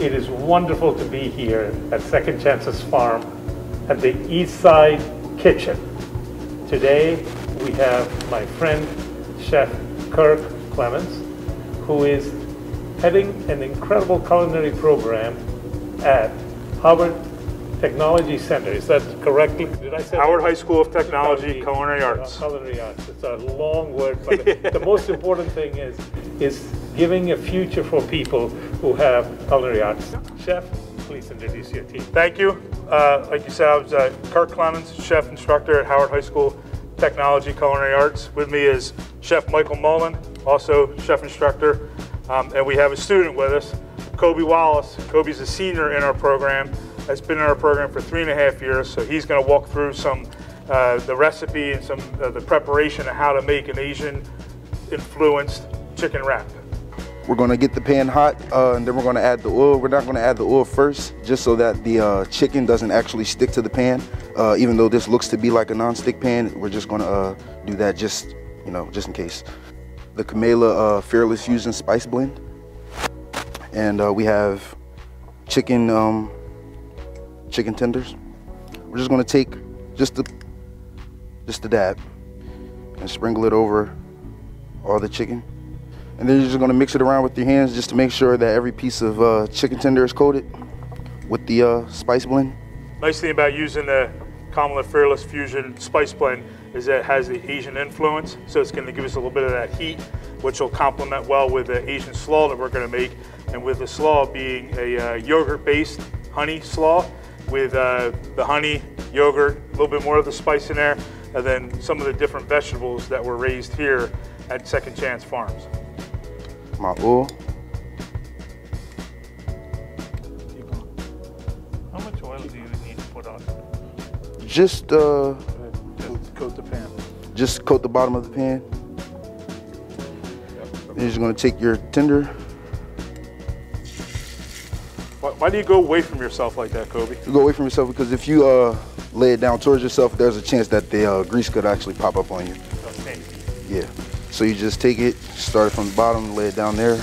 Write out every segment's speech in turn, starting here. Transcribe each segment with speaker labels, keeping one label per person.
Speaker 1: It is wonderful to be here at Second Chances Farm at the East Side Kitchen. Today we have my friend Chef Kirk Clemens, who is heading an incredible culinary program at Howard Technology Center. Is that correctly? Did I say
Speaker 2: Howard High School of Technology, Culinary Arts.
Speaker 1: Culinary Arts. It's a long word, but the most important thing is giving a future for people who have culinary arts. Chef, please introduce your team.
Speaker 2: Thank you. Like you said, I was Kirk Clemens, chef instructor at Howard High School Technology, Culinary Arts. With me is Chef Michael Mullen, also chef instructor. And we have a student with us, Coby Wallace. Coby's a senior in our program. Has been in our program for 3.5 years, so he's going to walk through some the recipe and some the preparation of how to make an Asian-influenced chicken wrap.
Speaker 3: We're going to get the pan hot, and then we're going to add the oil. We're not going to add the oil first, just so that the chicken doesn't actually stick to the pan. Even though this looks to be like a non-stick pan, we're just going to do that just in case. The Kamala Fearless Fusion Spice Blend, and we have chicken tenders. We're just going to take just a dab and sprinkle it over all the chicken. And then you're just going to mix it around with your hands just to make sure that every piece of chicken tender is coated with the spice blend.
Speaker 2: Nice thing about using the Kamala Fearless Fusion Spice Blend is that it has the Asian influence, so it's going to give us a little bit of that heat, which will complement well with the Asian slaw that we're going to make. And with the slaw being a yogurt-based honey slaw, with the honey, yogurt, a little bit more of the spice in there, and then some of the different vegetables that were raised here at Second Chance Farms.
Speaker 3: My oil.
Speaker 1: How much oil do you need to put on?
Speaker 3: Just
Speaker 1: coat the pan.
Speaker 3: Just coat the bottom of the pan. Then you're just going to take your tender.
Speaker 2: Why do you go away from yourself like that, Coby?
Speaker 3: You go away from yourself because if you lay it down towards yourself, there's a chance that the grease could actually pop up on you.
Speaker 1: Okay.
Speaker 3: Yeah. So you just take it, start it from the bottom, lay it down there.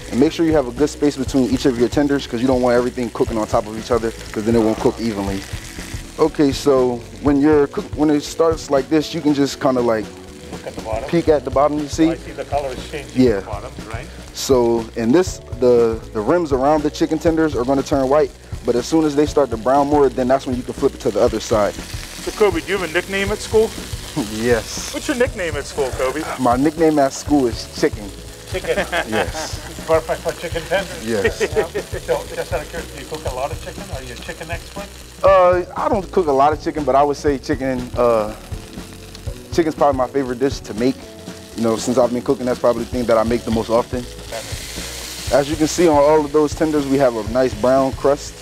Speaker 3: And make sure you have a good space between each of your tenders because you don't want everything cooking on top of each other because then it won't cook evenly. Okay, so when it starts like this, you can just kind of like
Speaker 1: At the bottom.
Speaker 3: peek at the bottom, you see?
Speaker 1: I see the color is changing
Speaker 3: Yeah.
Speaker 1: at the bottom, right?
Speaker 3: So in this, the rims around the chicken tenders are going to turn white, but as soon as they start to brown more, then that's when you can flip it to the other side.
Speaker 2: So Coby, do you have a nickname at school?
Speaker 3: Yes.
Speaker 2: What's your nickname at school, Coby?
Speaker 3: My nickname at school is Chicken.
Speaker 1: Chicken.
Speaker 3: Yes.
Speaker 1: Perfect for chicken tenders.
Speaker 3: Yes.
Speaker 1: Yeah. So just out of curiosity, do you cook a lot of chicken? Are you a chicken expert?
Speaker 3: I don't cook a lot of chicken, but I would say chicken's probably my favorite dish to make. Since I've been cooking, that's probably the thing that I make the most often. As you can see on all of those tenders, we have a nice brown crust.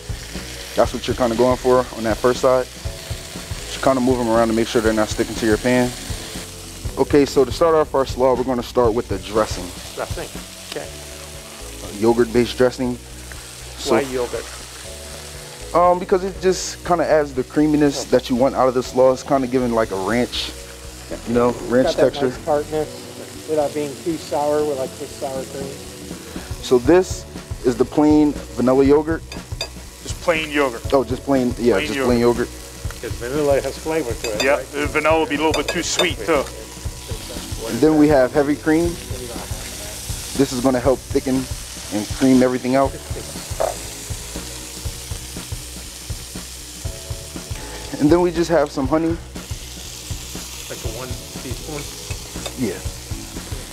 Speaker 3: That's what you're kind of going for on that first side. Just kind of move them around to make sure they're not sticking to your pan. Okay, so to start off our slaw, we're going to start with the dressing.
Speaker 1: Dressing. Okay.
Speaker 3: Yogurt-based dressing.
Speaker 1: Why yogurt?
Speaker 3: Because it just kind of adds the creaminess that you want out of the slaw. It's kind of giving like a ranch, ranch texture.
Speaker 4: Nice tartness without being too sour. We like this sour cream.
Speaker 3: So this is the plain vanilla yogurt.
Speaker 2: Just plain yogurt.
Speaker 3: Oh, just plain, yeah,
Speaker 2: Plain
Speaker 3: just
Speaker 2: yogurt.
Speaker 3: plain yogurt.
Speaker 1: Because vanilla has flavor to it,
Speaker 2: Yeah,
Speaker 1: right?
Speaker 2: the vanilla will be a little bit too sweet too.
Speaker 3: And then we have heavy cream. This is going to help thicken and cream everything out. And then we just have some honey.
Speaker 1: Like a 1 teaspoon.
Speaker 3: Yeah.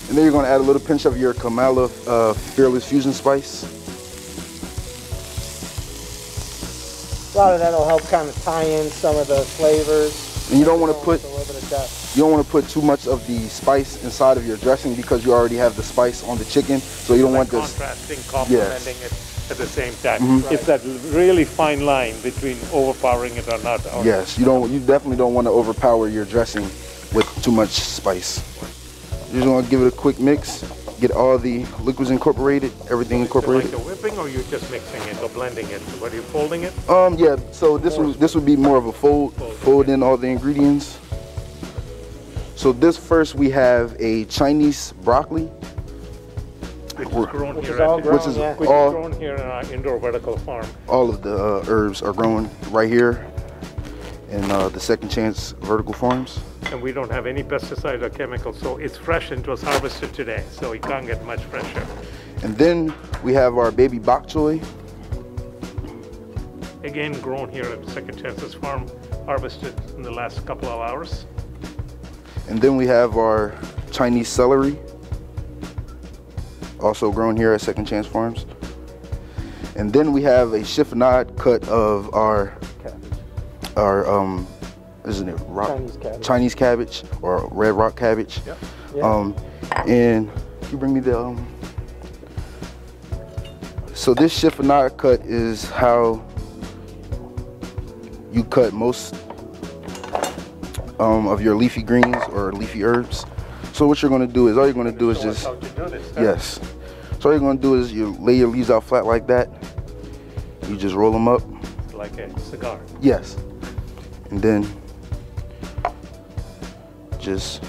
Speaker 3: And then you're going to add a little pinch of your Kamala Fearless Fusion Spice.
Speaker 4: A lot of that will help kind of tie in some of the flavors.
Speaker 3: And you don't want to put
Speaker 4: a little bit of depth.
Speaker 3: You don't want to put too much of the spice inside of your dressing because you already have the spice on the chicken. So you don't want this.
Speaker 1: Contrasting, complementing it at the same time.
Speaker 3: Mm-hmm.
Speaker 1: It's that really fine line between overpowering it or not. Or
Speaker 3: Yes, you definitely don't want to overpower your dressing with too much spice. You just want to give it a quick mix, get all the liquids incorporated, everything incorporated.
Speaker 1: Like a whipping, or you're just mixing it or blending it? What are you folding it?
Speaker 3: Yeah. So this would be more of a fold in all the ingredients. So this first we have a Chinese broccoli.
Speaker 1: Which is grown
Speaker 4: Which
Speaker 1: here
Speaker 4: is all
Speaker 1: at
Speaker 4: grown,
Speaker 3: Which is
Speaker 4: yeah.
Speaker 1: which
Speaker 3: all-
Speaker 1: is grown here in our indoor vertical farm.
Speaker 3: All of the herbs are grown right here in the Second Chance Vertical Farms.
Speaker 1: And we don't have any pesticide or chemicals, so it's fresh and it was harvested today, so it can't get much fresher.
Speaker 3: And then we have our baby bok choy.
Speaker 1: Again, grown here at Second Chance's farm, harvested in the last couple of hours.
Speaker 3: And then we have our Chinese celery, also grown here at Second Chance Farms. And then we have a chiffonade cut of our isn't it Chinese cabbage or red rock cabbage.
Speaker 1: Yep.
Speaker 3: And can you bring me the so this chiffonade cut is how you cut most of your leafy greens or leafy herbs. So what you're going to do is, all you're going to do is just,
Speaker 1: How to do this, huh?
Speaker 3: yes. So all you're going to do is you lay your leaves out flat like that. You just roll them up.
Speaker 1: Like a cigar.
Speaker 3: Yes. And then just,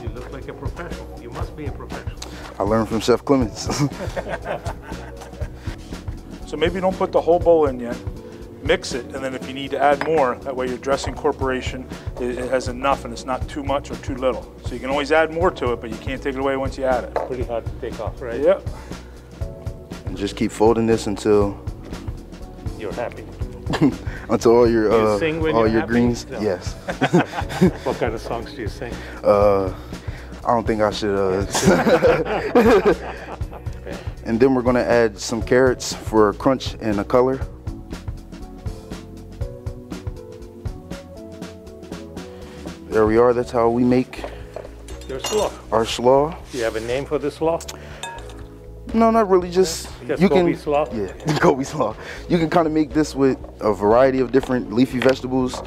Speaker 1: You look like a professional. You must be a professional.
Speaker 3: I learned from Chef Clemens.
Speaker 2: So maybe don't put the whole bowl in yet. Mix it, and then if you need to add more, that way your dressing corporation, it has enough and it's not too much or too little. So you can always add more to it, but you can't take it away once you add it.
Speaker 1: Pretty hard to take off, right?
Speaker 2: Yep.
Speaker 3: And just keep folding this until
Speaker 1: You're happy.
Speaker 3: until all your
Speaker 1: You sing when
Speaker 3: all
Speaker 1: you're
Speaker 3: your
Speaker 1: happy?
Speaker 3: greens.
Speaker 1: No.
Speaker 3: Yes.
Speaker 1: What kind of songs do you sing?
Speaker 3: I don't think I should. And then we're gonna add some carrots for a crunch and a color. There we are. That's how we make
Speaker 1: Your slaw.
Speaker 3: our slaw.
Speaker 1: Do you have a name for this slaw?
Speaker 3: No, not really. Just
Speaker 1: Just
Speaker 3: you
Speaker 1: Coby
Speaker 3: can.
Speaker 1: slaw?
Speaker 3: Yeah, Coby slaw. You can kind of make this with a variety of different leafy vegetables.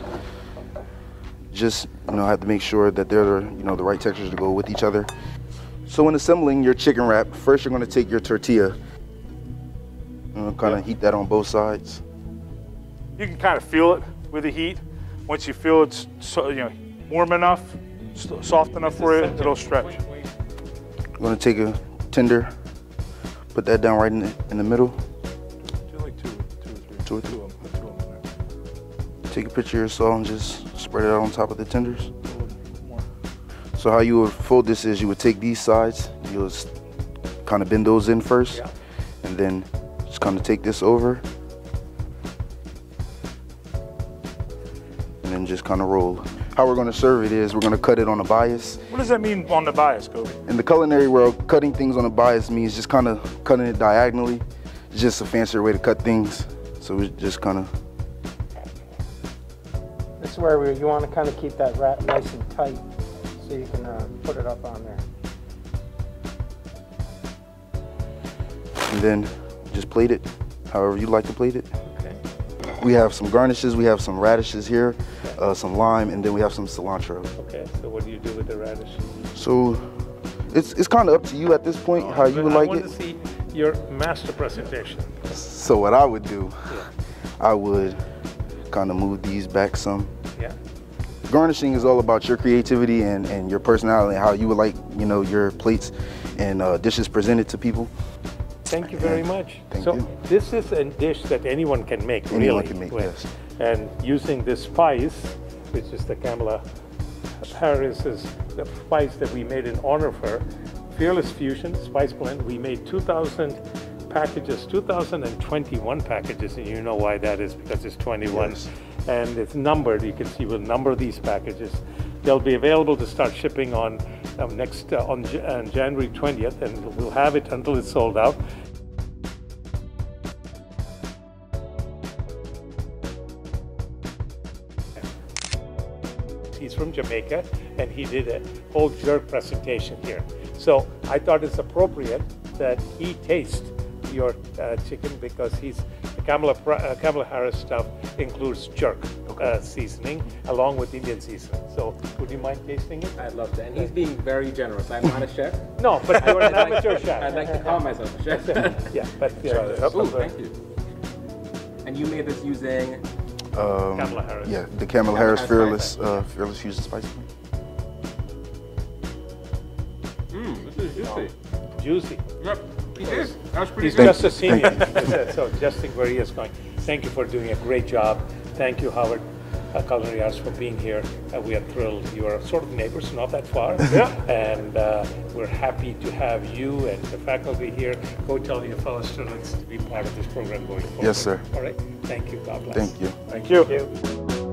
Speaker 3: Just have to make sure that they're the right textures to go with each other. So when assembling your chicken wrap, first you're going to take your tortilla. Kind of heat that on both sides.
Speaker 2: You can kind of feel it with the heat. Once you feel it's warm enough, soft enough for it, it'll stretch.
Speaker 3: I'm going to take a tender, put that down right in the middle.
Speaker 2: Do like two
Speaker 3: Two
Speaker 2: or
Speaker 3: or
Speaker 2: three.
Speaker 3: three.
Speaker 2: Two of them in there.
Speaker 3: Take a picture of your saw and just spread it out on top of the tenders.
Speaker 2: A little more.
Speaker 3: So how you would fold this is you would take these sides, you'll kind of bend those in first,
Speaker 1: Yeah.
Speaker 3: and then just kind of take this over, and then just kind of roll. How we're going to serve it is we're going to cut it on a bias.
Speaker 2: What does that mean on the bias, Coby?
Speaker 3: In the culinary world, cutting things on a bias means just kind of cutting it diagonally. It's just a fancier way to cut things. So we just kind of.
Speaker 4: This is where you want to kind of keep that wrap nice and tight so you can put it up on there.
Speaker 3: And then just plate it however you like to plate it.
Speaker 1: Okay.
Speaker 3: We have some garnishes, we have some radishes here, some lime, and then we have some cilantro.
Speaker 1: Okay, so what do you do with the radish?
Speaker 3: So it's kind of up to you at this point how you would like
Speaker 1: I want
Speaker 3: it.
Speaker 1: to see your master presentation.
Speaker 3: So what I would do, I would kind of move these back some.
Speaker 1: Yeah.
Speaker 3: Garnishing is all about your creativity and your personality, how you would like your plates and dishes presented to people.
Speaker 1: Thank you very much.
Speaker 3: Thank
Speaker 1: so
Speaker 3: you.
Speaker 1: This is a dish that anyone can make,
Speaker 3: Anyone
Speaker 1: really.
Speaker 3: can make,
Speaker 1: with.
Speaker 3: yes.
Speaker 1: And using this spice, which is the Kamala Harris's the spice that we made in honor of her, Fearless Fusion Spice Blend. We made 2,000 packages, 2,021 packages, and you know why that is, because it's 21.
Speaker 3: Yes.
Speaker 1: And it's numbered. You can see we'll number these packages. They'll be available to start shipping on January 20th, and we'll have it until it's sold out. He's from Jamaica, and he did a whole jerk presentation here. So I thought it's appropriate that he taste your chicken, because the Kamala Harris stuff includes jerk seasoning along with Indian seasoning. So would you mind tasting it?
Speaker 5: I'd love to. And he's being very generous. I'm not a chef.
Speaker 1: No, but you're an amateur chef.
Speaker 5: I'd like to call myself a chef.
Speaker 1: Yeah, but
Speaker 5: Ooh, thank you. And you made this using?
Speaker 1: Kamala Harris.
Speaker 3: Yeah, the Kamala Harris Fearless Fusion Spice Blend.
Speaker 5: This is juicy.
Speaker 1: Juicy.
Speaker 5: Yep, he did. That was pretty
Speaker 1: He's
Speaker 5: good.
Speaker 1: just a senior, so just think where he is going. Thank you for doing a great job. Thank you, Howard Culinary Arts, for being here. We are thrilled. You are sort of neighbors, not that far.
Speaker 2: Yeah.
Speaker 1: And we're happy to have you and the faculty here. Go tell your fellow students to be part of this program going forward.
Speaker 3: Yes, sir.
Speaker 1: All right. Thank you. God bless.
Speaker 3: Thank you.
Speaker 2: Thank you.
Speaker 1: Thank you.